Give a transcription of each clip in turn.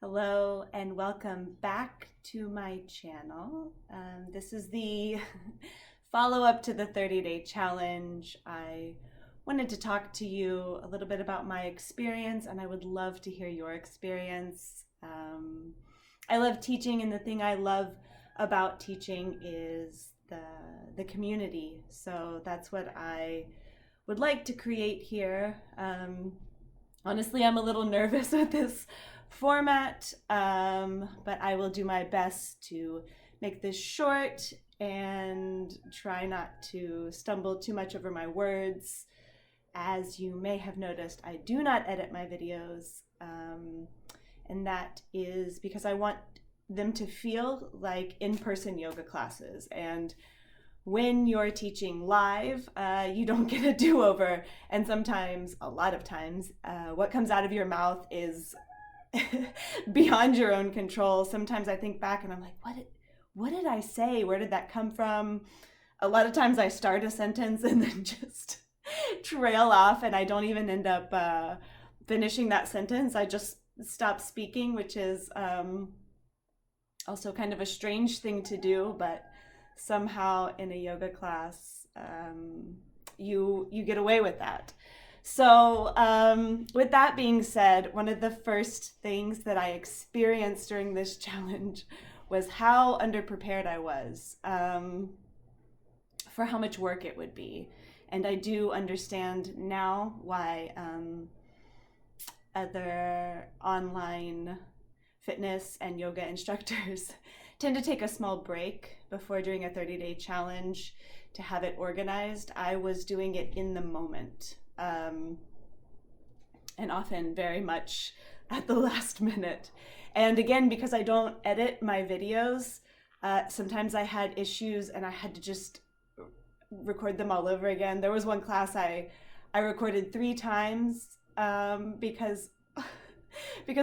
Hello and welcome back to my channel. This is the follow-up to the 30-day challenge. I wanted to talk to you a little bit about my experience, and I would love to hear your experience. I love teaching, and the thing I love about teaching is the community. So that's what I would like to create here. Honestly, I'm a little nervous with this format, but I will do my best to make this short and try not to stumble too much over my words. As you may have noticed, I do not edit my videos, and that is because I want them to feel like in-person yoga classes. And when you're teaching live, you don't get a do-over. And sometimes, a lot of times, what comes out of your mouth is beyond your own control. Sometimes I think back and I'm like, what did I say? Where did that come from? A lot of times I start a sentence and then just trail off, and I don't even end up finishing that sentence. I just stop speaking, which is also kind of a strange thing to do, but somehow in a yoga class, you get away with that. So with that being said, one of the first things that I experienced during this challenge was how underprepared I was for how much work it would be. And I do understand now why other online fitness and yoga instructors tend to take a small break before doing a 30-day challenge to have it organized. I was doing it in the moment, and often very much at the last minute. And again, because I don't edit my videos, sometimes I had issues and I had to just record them all over again. There was one class I recorded 3 times because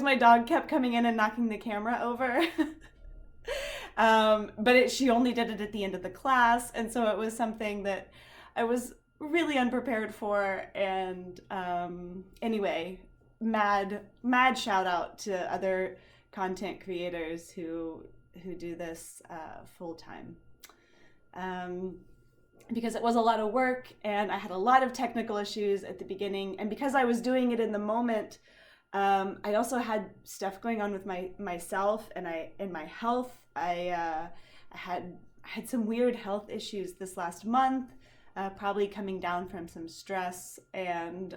my dog kept coming in and knocking the camera over. But she only did it at the end of the class, and so it was something that I was really unprepared for. And anyway, mad shout out to other content creators who do this full time, because it was a lot of work and I had a lot of technical issues at the beginning, and because I was doing it in the moment, I also had stuff going on with myself and my health. I had some weird health issues this last month, probably coming down from some stress, and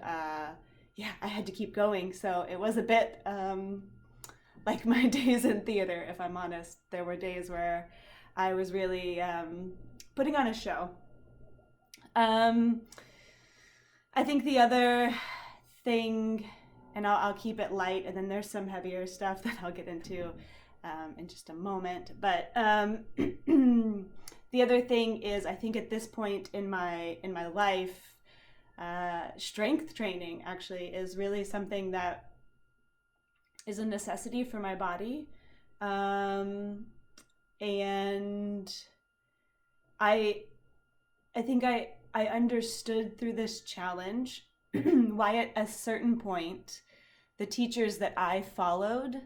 yeah, I had to keep going. So it was a bit like my days in theater, if I'm honest. There were days where I was really putting on a show. I think the other thing, and I'll keep it light, and then there's some heavier stuff that I'll get into in just a moment. But the other thing is, I think at this point in my life, strength training actually is really something that is a necessity for my body, and I think I understood through this challenge why at a certain point the teachers that I followed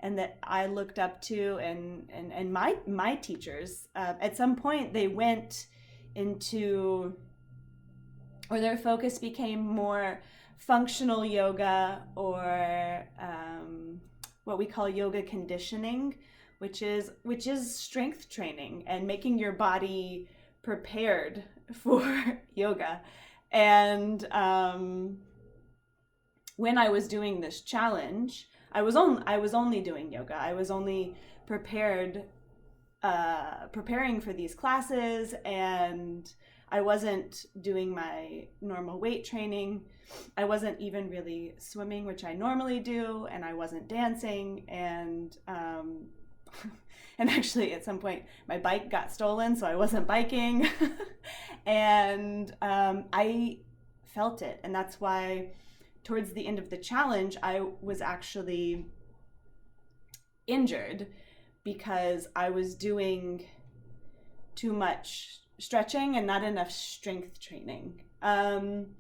and that I looked up to, and my teachers, at some point they went into, or their focus became more functional yoga, or what we call yoga conditioning, which is strength training and making your body prepared for yoga. And when I was doing this challenge, I was only doing yoga. I was only preparing for these classes, and I wasn't doing my normal weight training. I wasn't even really swimming, which I normally do, and I wasn't dancing. And and actually at some point my bike got stolen, so I wasn't biking. And I felt it, and that's why towards the end of the challenge I was actually injured, because I was doing too much stretching and not enough strength training. And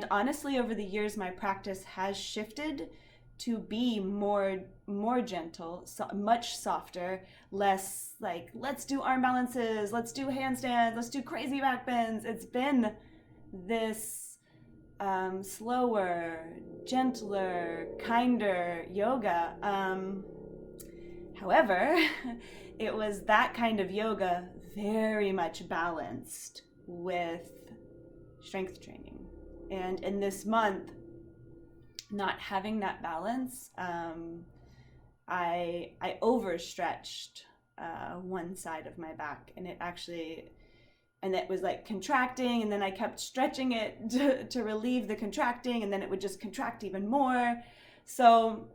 honestly, over the years my practice has shifted to be more gentle, much softer, less like, let's do arm balances, let's do handstands, let's do crazy back bends. It's been this slower, gentler, kinder yoga. However, it was that kind of yoga very much balanced with strength training. And in this month, not having that balance, I overstretched one side of my back, and it was like contracting, and then I kept stretching it to relieve the contracting, and then it would just contract even more. So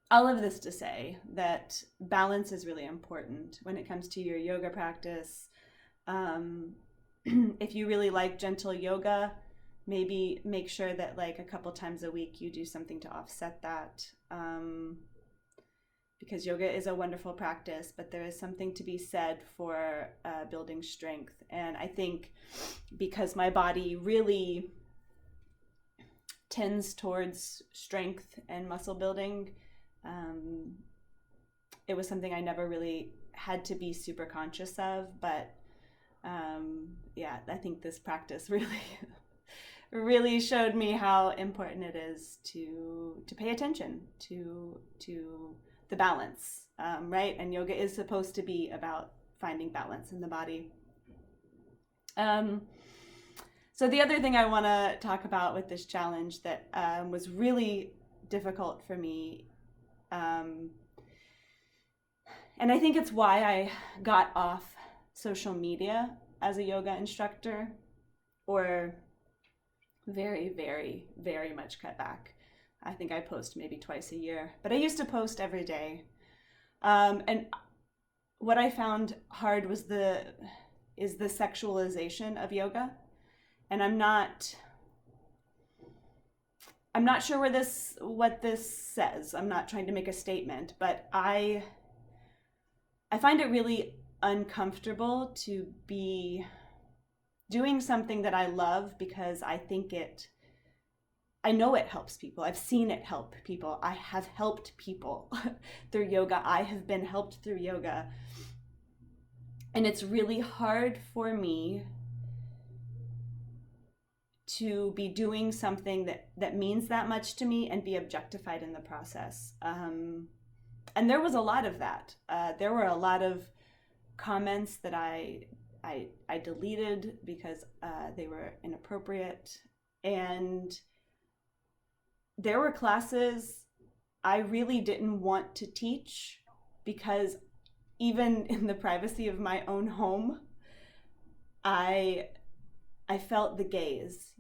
all of this to say that balance is really important when it comes to your yoga practice. If you really like gentle yoga, maybe make sure that like a couple times a week you do something to offset that, because yoga is a wonderful practice, but there is something to be said for building strength. And I think because my body really tends towards strength and muscle building, it was something I never really had to be super conscious of, but yeah, I think this practice really showed me how important it is to pay attention to the balance, right? And yoga is supposed to be about finding balance in the body. So the other thing I want to talk about with this challenge that was really difficult for me, and I think it's why I got off social media as a yoga instructor, or very, very, very much cut back. I think I post maybe twice a year, but I used to post every day. And what I found hard was the sexualization of yoga. And I'm not sure what this says. I'm not trying to make a statement, but I find it really uncomfortable to be doing something that I love because I know it helps people. I've seen it help people. I have helped people through yoga. I have been helped through yoga. And it's really hard for me to be doing something that means that much to me and be objectified in the process. And there was a lot of that. There were a lot of comments that I deleted because they were inappropriate. And there were classes I really didn't want to teach because even in the privacy of my own home, I felt the gaze,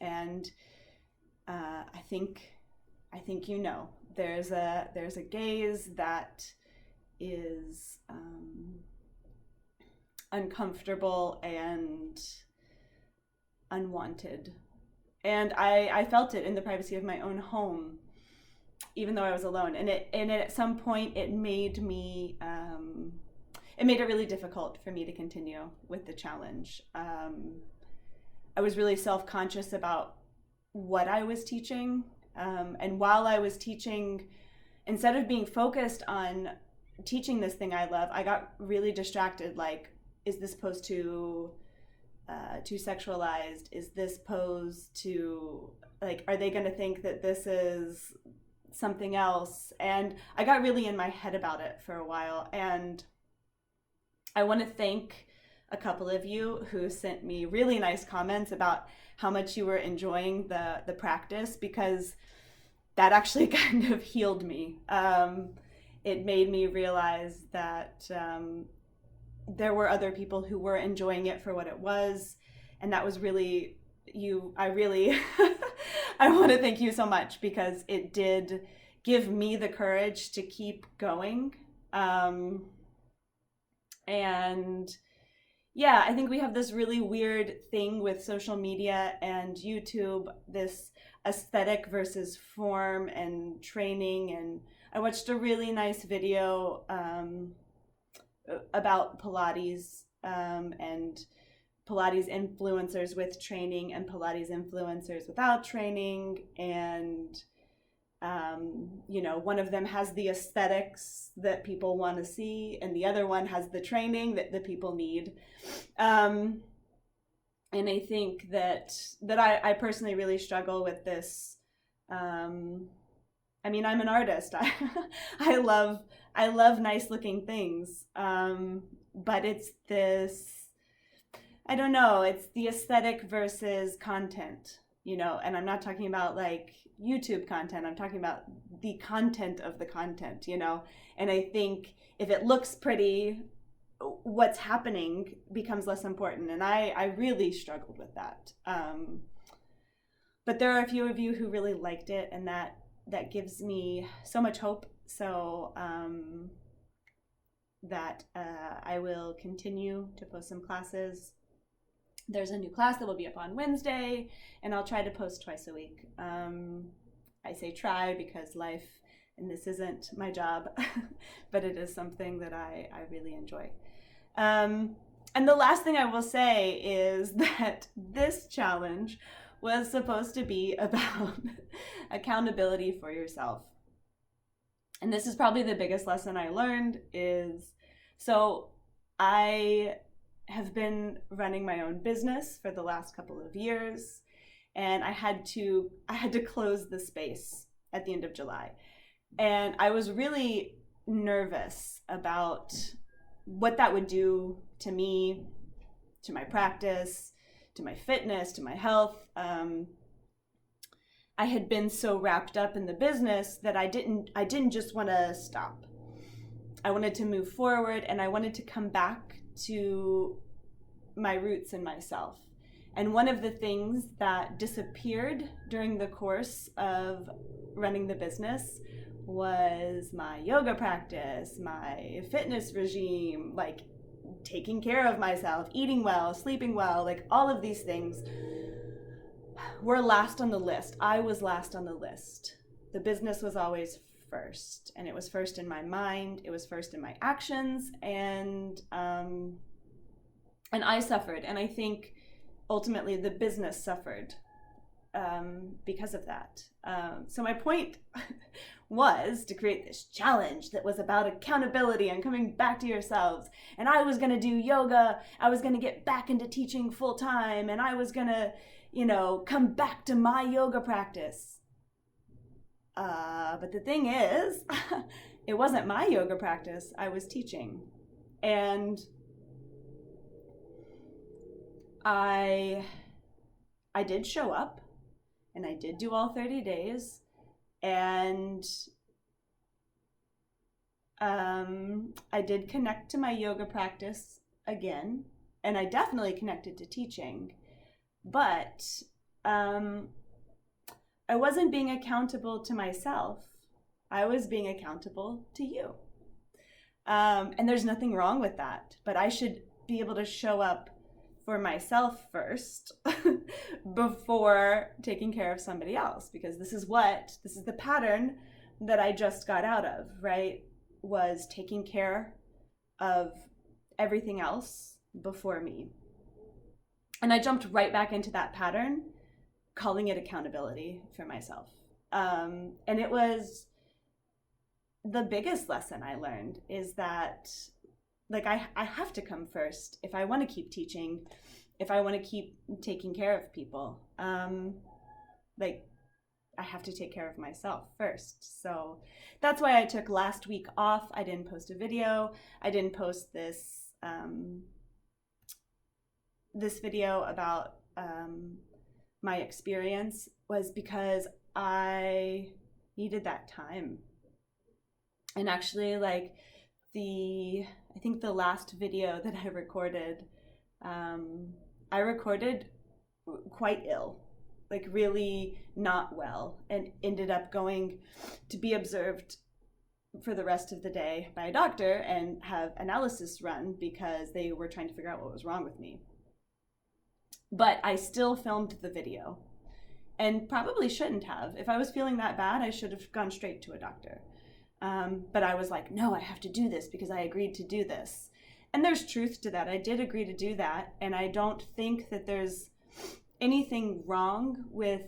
and I think there's a gaze that is uncomfortable and unwanted. And I felt it in the privacy of my own home, even though I was alone. And at some point it made it really difficult for me to continue with the challenge. I was really self-conscious about what I was teaching. And while I was teaching, instead of being focused on teaching this thing I love, I got really distracted. Like, is this pose too sexualized? Is this pose too, like, are they going to think that this is something else? And I got really in my head about it for a while. And I want to thank a couple of you who sent me really nice comments about how much you were enjoying the practice, because that actually kind of healed me. It made me realize that there were other people who were enjoying it for what it was, and that was really I want to thank you so much, because it did give me the courage to keep going. And yeah, I think we have this really weird thing with social media and YouTube, this aesthetic versus form and training. And I watched a really nice video about Pilates and Pilates influencers with training and Pilates influencers without training. And, one of them has the aesthetics that people want to see, and the other one has the training that the people need. And I think that I personally really struggle with this. I'm an artist. I love nice looking things. But it's this, I don't know, it's the aesthetic versus content, and I'm not talking about like YouTube content. I'm talking about the content of the content, and I think if it looks pretty, what's happening becomes less important. And I really struggled with that. But there are a few of you who really liked it, and that gives me so much hope. So that I will continue to post some classes. There's a new class that will be up on Wednesday, and I'll try to post twice a week. I say try because life, and this isn't my job, but it is something that I really enjoy. And the last thing I will say is that this challenge was supposed to be about accountability for yourself. And this is probably the biggest lesson I learned is, so I have been running my own business for the last couple of years, and I had to close the space at the end of July. And I was really nervous about what that would do to me, to my practice, to my fitness, to my health. I had been so wrapped up in the business that I didn't just want to stop. I wanted to move forward, and I wanted to come back to my roots and myself. And one of the things that disappeared during the course of running the business was my yoga practice, my fitness regime, like taking care of myself, eating well, sleeping well, like all of these things were last on the list. I was last on the list. The business was always first, and it was first in my mind, it was first in my actions, and I suffered, and I think ultimately the business suffered because of that. So my point was to create this challenge that was about accountability and coming back to yourselves. And I was going to do yoga. I was going to get back into teaching full time, and I was going to, come back to my yoga practice. But the thing is, it wasn't my yoga practice. I was teaching. And I did show up, and I did do all 30 days, and I did connect to my yoga practice again, and I definitely connected to teaching, but I wasn't being accountable to myself. I was being accountable to you. And there's nothing wrong with that, but I should be able to show up for myself first before taking care of somebody else, because this is the pattern that I just got out of, right? Was taking care of everything else before me. And I jumped right back into that pattern, calling it accountability for myself. And it was the biggest lesson I learned, is that I have to come first if I want to keep teaching, if I want to keep taking care of people. I have to take care of myself first. So that's why I took last week off. I didn't post a video. I didn't post this video about my experience, was because I needed that time. And actually, I think the last video that I recorded quite ill, really not well, and ended up going to be observed for the rest of the day by a doctor and have analysis run because they were trying to figure out what was wrong with me. But I still filmed the video, and probably shouldn't have. If I was feeling that bad, I should have gone straight to a doctor. But I was like, no, I have to do this because I agreed to do this. And there's truth to that. I did agree to do that, and I don't think that there's anything wrong with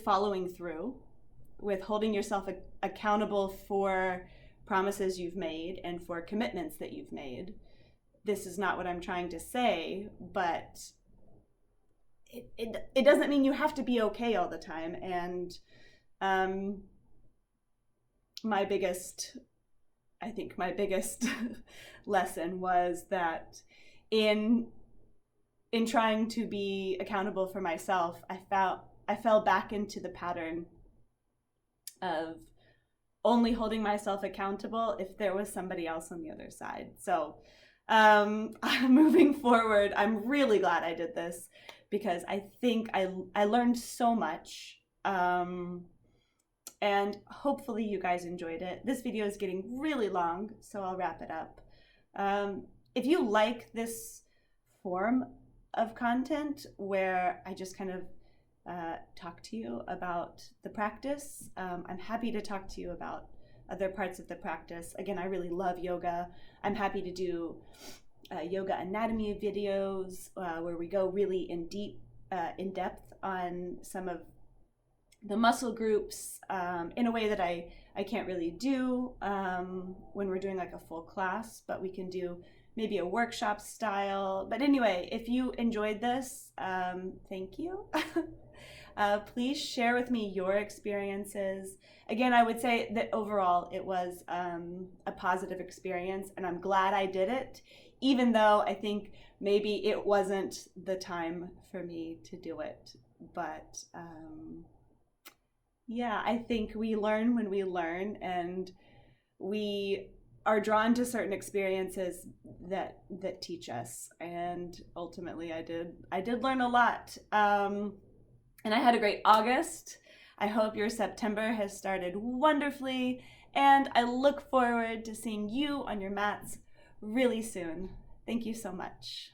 following through, with holding yourself accountable for promises you've made and for commitments that you've made. This is not what I'm trying to say, but it doesn't mean you have to be okay all the time. And my biggest lesson was that in trying to be accountable for myself, I fell back into the pattern of only holding myself accountable if there was somebody else on the other side. So moving forward, I'm really glad I did this, because I think I learned so much, and hopefully you guys enjoyed it. This video is getting really long, so I'll wrap it up. If you like this form of content where I just kind of talk to you about the practice, I'm happy to talk to you about other parts of the practice. Again, I really love yoga. I'm happy to do yoga anatomy videos where we go really in depth on some of the muscle groups in a way that I can't really do when we're doing like a full class, but we can do maybe a workshop style. But anyway, if you enjoyed this, thank you. Please share with me your experiences. Again, I would say that overall it was a positive experience, and I'm glad I did it, even though I think maybe it wasn't the time for me to do it. But yeah, I think we learn when we learn, and we are drawn to certain experiences that teach us. And ultimately I did learn a lot. And I had a great August. I hope your September has started wonderfully, and I look forward to seeing you on your mats really soon. Thank you so much.